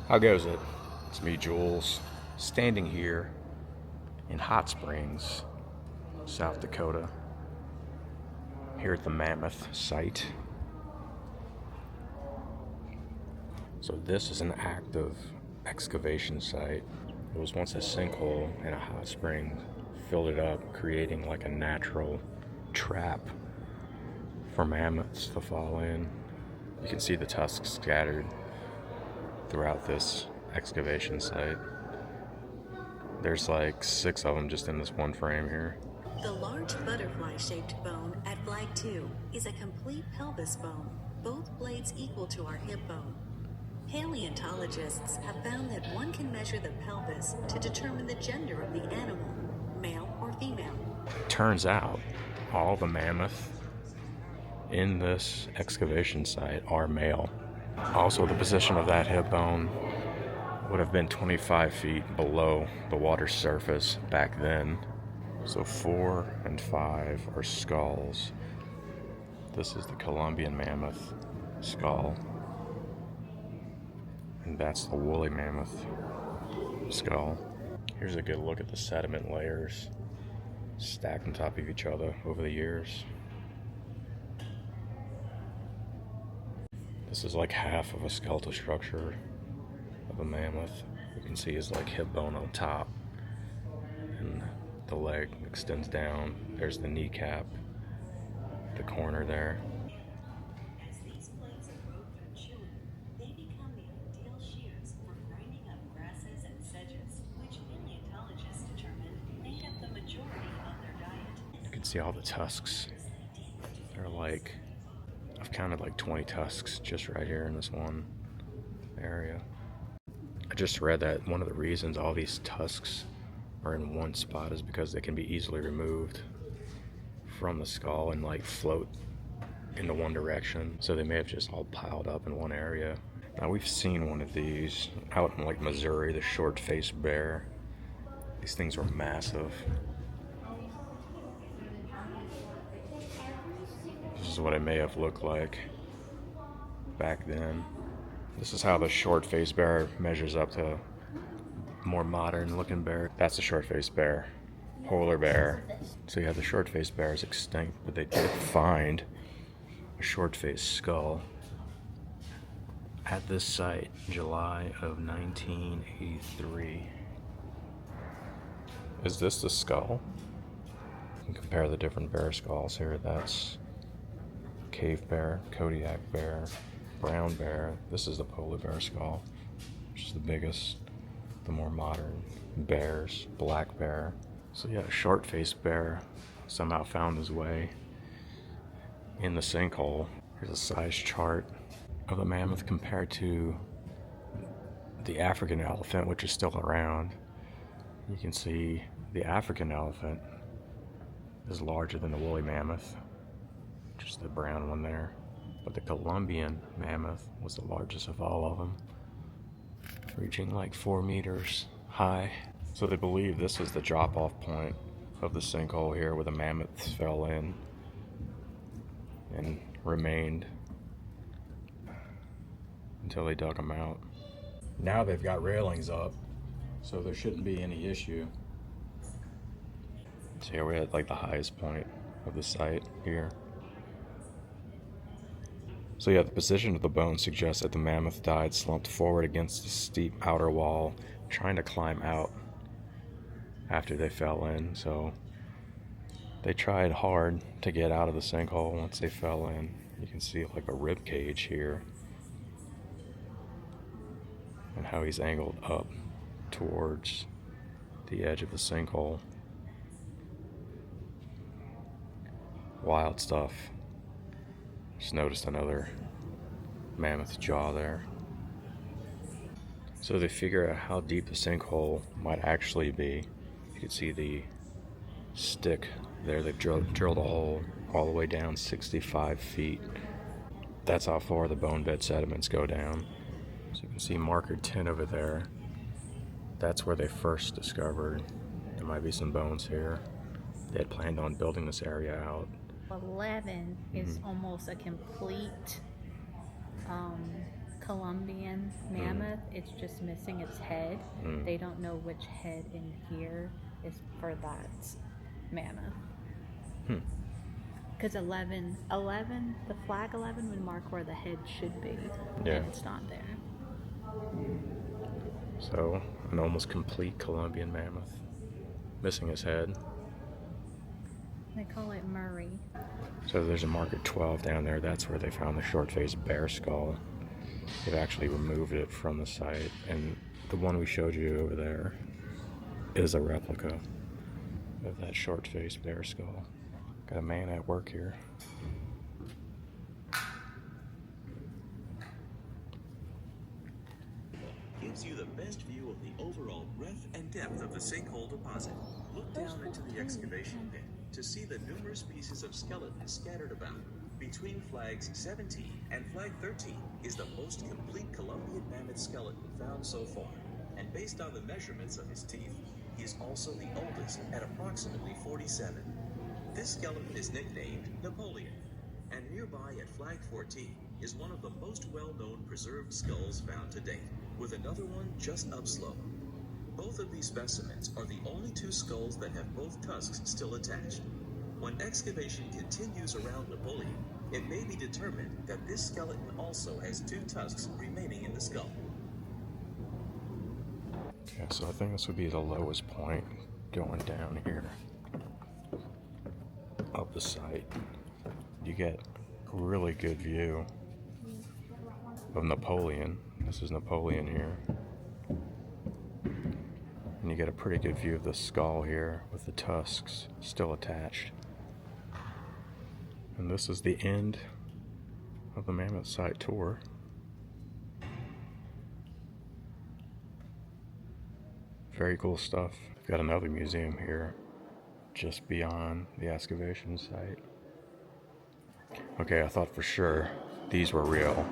How goes it? It's me, Jules, standing here in Hot Springs, South Dakota, here at the Mammoth site. So this is an active excavation site. It was once a sinkhole and a hot spring filled it up, creating like a natural trap for mammoths to fall in. You can see the tusks scattered throughout this excavation site. There's like 6 of them just in this one frame here. The large butterfly-shaped bone at flag 2 is a complete pelvis bone, both blades equal to our hip bone. Paleontologists have found that one can measure the pelvis to determine the gender of the animal, male or female. Turns out all the mammoth in this excavation site are male. Also, the position of that hip bone would have been 25 feet below the water surface back then. So 4 and 5 are skulls. This is the Columbian mammoth skull. And that's the woolly mammoth skull. Here's a good look at the sediment layers stacked on top of each other over the years. This is like half of a skeletal structure of a mammoth. You can see his like hip bone on top, and the leg extends down. There's the kneecap, the corner there. As these plates erode through chewing, they become the ideal shears for grinding up grasses and sedges, which paleontologists determined make up the majority of their diet. You can see all the tusks. They're like, I've counted like 20 tusks just right here in this one area. I just read that one of the reasons all these tusks are in one spot is because they can be easily removed from the skull and like float into one direction. So they may have just all piled up in one area. Now we've seen one of these out in like Missouri, the short-faced bear. These things were massive. This is what it may have looked like back then. This is how the short-faced bear measures up to more modern-looking bear. That's a short-faced bear, polar bear. So you have the short-faced bear is extinct, but they did find a short-faced skull at this site, July of 1983. Is this the skull? You can compare the different bear skulls here. That's cave bear, Kodiak bear, brown bear. This is the polar bear skull, which is the biggest. The more modern bears, black bear. So yeah, short-faced bear somehow found his way in the sinkhole. Here's a size chart of the mammoth compared to the African elephant, which is still around. You can see the African elephant is larger than the woolly mammoth, just the brown one there. But the Columbian mammoth was the largest of all of them, reaching like 4 meters high. So they believe this is the drop-off point of the sinkhole here where the mammoths fell in and remained until they dug them out. Now they've got railings up, so there shouldn't be any issue. So here we're at like the highest point of the site here. So yeah, the position of the bone suggests that the mammoth died slumped forward against the steep outer wall, trying to climb out after they fell in. So they tried hard to get out of the sinkhole once they fell in. You can see like a rib cage here and how he's angled up towards the edge of the sinkhole. Wild stuff. Just noticed another mammoth jaw there. So they figure out how deep the sinkhole might actually be. You can see the stick there. They've drilled a hole all the way down 65 feet. That's how far the bone bed sediments go down. So you can see marker 10 over there. That's where they first discovered there might be some bones here. They had planned on building this area out. 11 is almost a complete Columbian mammoth. It's just missing its head. They don't know which head in here is for that mammoth. Because 11, the flag 11 would mark where the head should be. Yeah. And it's not there. So, an almost complete Columbian mammoth. Missing his head. They call it Murray. So there's a marker 12 down there. That's where they found the short-faced bear skull. They've actually removed it from the site. And the one we showed you over there is a replica of that short-faced bear skull. Got a man at work here. Gives you the best view of the overall breadth and depth of the sinkhole deposit. Look down into the excavation pit to see the numerous pieces of skeleton scattered about. Between flags 17 and flag 13 is the most complete Columbian mammoth skeleton found so far. And based on the measurements of his teeth, he is also the oldest at approximately 47. This skeleton is nicknamed Napoleon, and nearby at flag 14 is one of the most well-known preserved skulls found to date, with another one just upslope. Both of these specimens are the only two skulls that have both tusks still attached. When excavation continues around Napoleon, it may be determined that this skeleton also has two tusks remaining in the skull. Okay, so I think this would be the lowest point going down here of the site. You get a really good view of Napoleon. This is Napoleon here. And you get a pretty good view of the skull here with the tusks still attached. And this is the end of the Mammoth site tour. Very cool stuff. We've got another museum here just beyond the excavation site. Okay, I thought for sure these were real,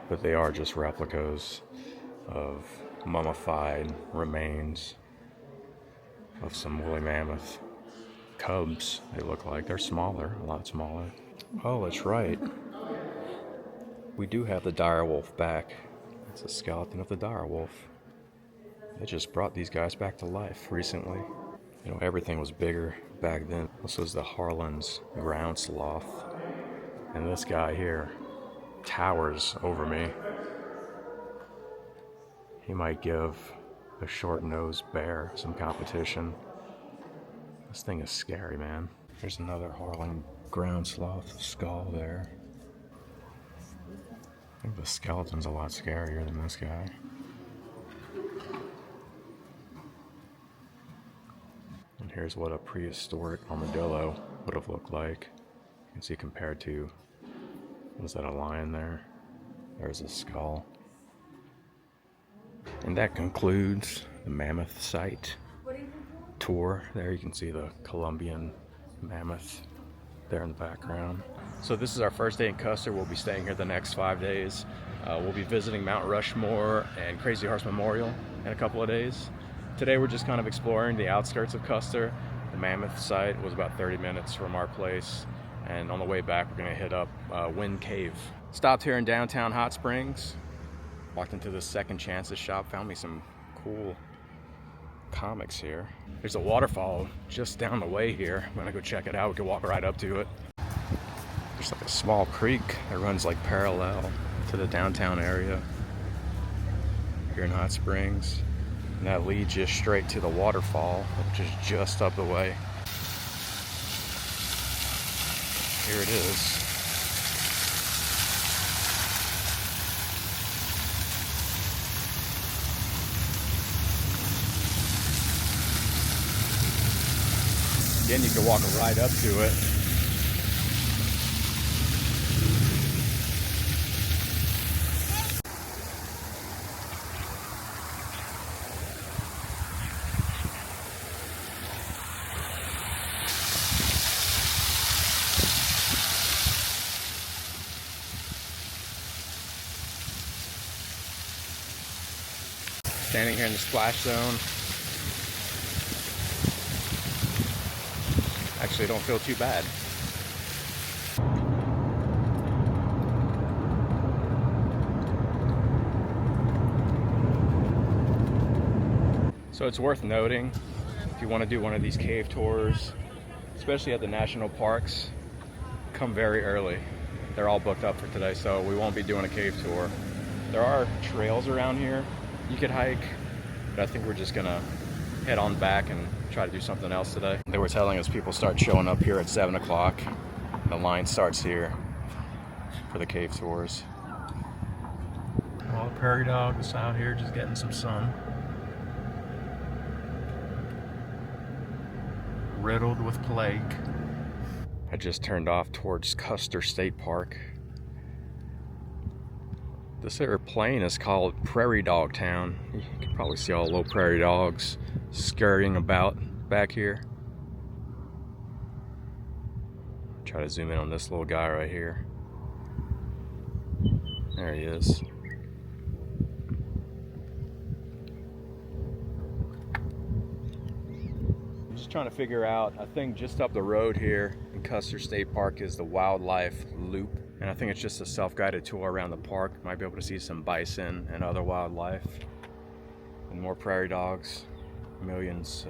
but they are just replicas of mummified remains of some woolly mammoth cubs. They look like they're smaller, a lot smaller. Oh, that's right. We do have the dire wolf back. It's a skeleton of the dire wolf. They just brought these guys back to life recently. You know, everything was bigger back then. This was the Harlan's ground sloth. And this guy here towers over me. He might give a short-nosed bear some competition. This thing is scary, man. There's another Harlan ground sloth skull there. I think the skeleton's a lot scarier than this guy. And here's what a prehistoric armadillo would have looked like. You can see compared to, was that a lion there? There's a skull. And that concludes the Mammoth site tour. There you can see the Columbian mammoth there in the background. So this is our first day in Custer. We'll be staying here the next 5 days. We'll be visiting Mount Rushmore and Crazy Horse Memorial in a couple of days. Today we're just kind of exploring the outskirts of Custer. The Mammoth site was about 30 minutes from our place. And on the way back, we're gonna hit up Wind Cave. Stopped here in downtown Hot Springs. Walked into the Second Chances shop, found me some cool comics here. There's a waterfall just down the way here. I'm gonna go check it out. We can walk right up to it. There's like a small creek that runs like parallel to the downtown area here in Hot Springs. And that leads you straight to the waterfall, which is just up the way. Here it is. Again, you can walk right up to it. Standing here in the splash zone. Actually, don't feel too bad. So it's worth noting, if you want to do one of these cave tours, especially at the national parks, come very early. They're all booked up for today, so we won't be doing a cave tour. There are trails around here you could hike, but I think we're just gonna head on back and try to do something else today. They were telling us people start showing up here at 7 o'clock. The line starts here for the cave tours. All the prairie dogs out here just getting some sun. Riddled with plague. I just turned off towards Custer State Park. This here plain is called Prairie Dog Town. You can probably see all the little prairie dogs scurrying about back here. Try to zoom in on this little guy right here. There he is. Trying to figure out, I think just up the road here in Custer State Park is the wildlife loop, and I think it's just a self-guided tour around the park. Might be able to see some bison and other wildlife and more prairie dogs. Millions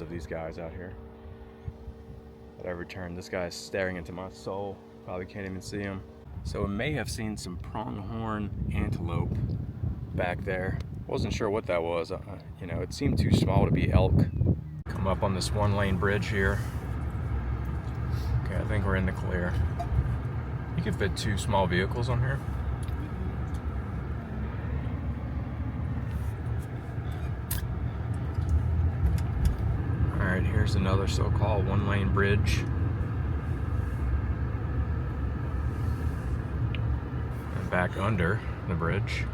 of these guys out here. At every turn, this guy's staring into my soul. Probably can't even see him. So we may have seen some pronghorn antelope back there. Wasn't sure what that was. You know, it seemed too small to be elk. Come up on this one-lane bridge here. Okay, I think we're in the clear. You can fit 2 small vehicles on here. All right, here's another so-called one-lane bridge. And back under the bridge.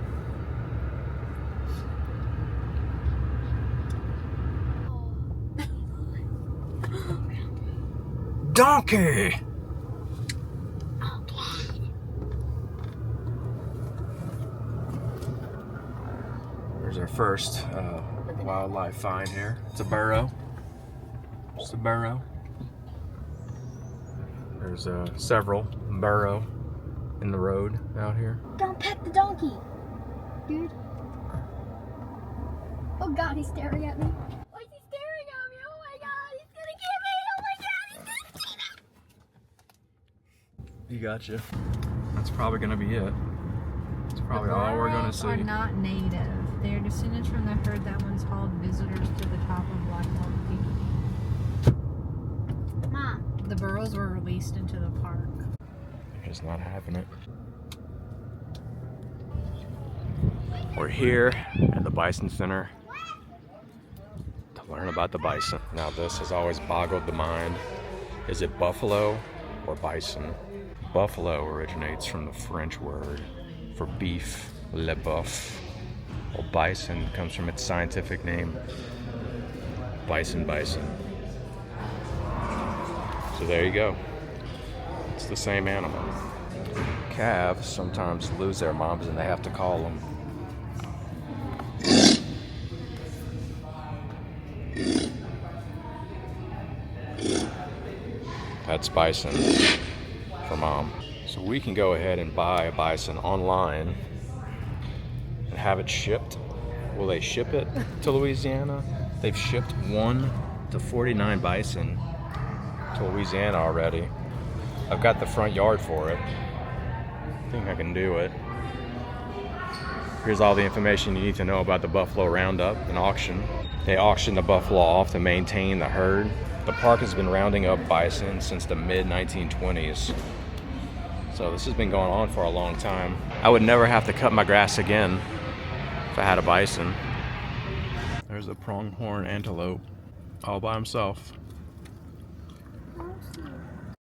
Donkey! There's our first wildlife find here. It's a burro. Just a burro. There's several burro in the road out here. Don't pet the donkey, dude. Oh God, he's staring at me. Why is he staring at me? Oh my God, he's gonna get me! Oh my God, he's gonna get me! You gotcha. That's probably gonna be it. It's probably all we're gonna see. Are not native. They are descendants from the herd that once hauled visitors to the top of Black Peak. Mom. The burros were released into the park. They're just not having it. We're here at the Bison Center to learn about the bison. Now this has always boggled the mind. Is it buffalo or bison? Buffalo originates from the French word for beef, le boeuf. While bison comes from its scientific name, bison. So there you go. It's the same animal. Calves sometimes lose their moms and they have to call them. That's bison for mom. So we can go ahead and buy a bison online and have it shipped. Will they ship it to Louisiana? They've shipped 1 to 49 bison to Louisiana already. I've got the front yard for it. I think I can do it. Here's all the information you need to know about the buffalo roundup and auction. They auction the buffalo off to maintain the herd. The park has been rounding up bison since the mid-1920s. So this has been going on for a long time. I would never have to cut my grass again if I had a bison. There's a pronghorn antelope all by himself.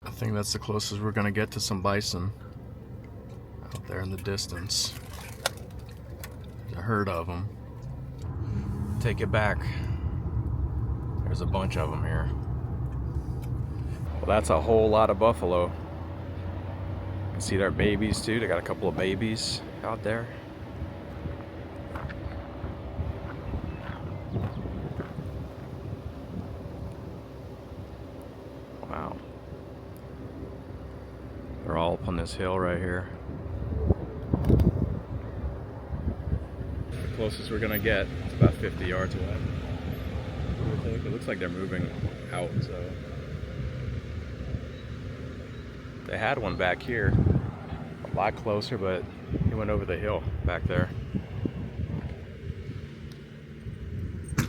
I think that's the closest we're gonna get to some bison. Out there in the distance. There's a herd of them. Take it back. There's a bunch of them here. Well, that's a whole lot of buffalo. You can see their babies too. They got a couple of babies out there. Wow. They're all up on this hill right here. The closest we're gonna get is about 50 yards away. It looks like they're moving out, so. They had one back here, a lot closer, but he went over the hill back there.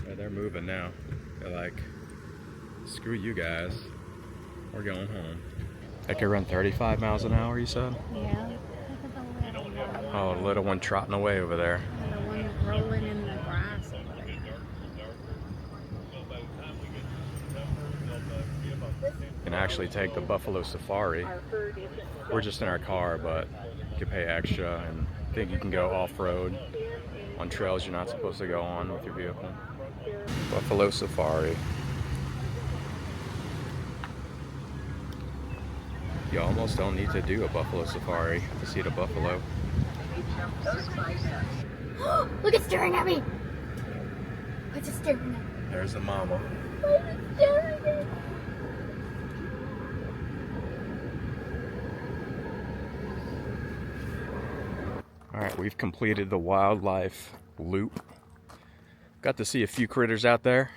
Yeah, they're moving now. They're like, screw you guys, we're going home. They could run 35 miles an hour, you said? Yeah. Look at the little one. Oh, the little one trotting away over there. And the one rolling in the grass over there. You can actually take the buffalo safari. We're just in our car, but you can pay extra, and I think you can go off-road on trails you're not supposed to go on with your vehicle. Buffalo safari. You almost don't need to do a buffalo safari to see the buffalo. Look, it's staring at me. What's it staring at me? There's the mama. What's it staring at me? Alright, we've completed the wildlife loop. Got to see a few critters out there.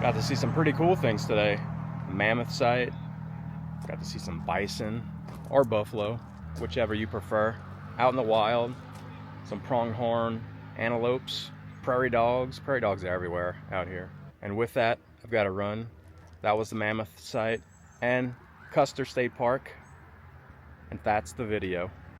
Got to see some pretty cool things today. Mammoth site. Got to see some bison or buffalo, whichever you prefer. Out in the wild. Some pronghorn, antelopes, prairie dogs. Prairie dogs are everywhere out here. And with that, I've got to run. That was the Mammoth site and Custer State Park. And that's the video.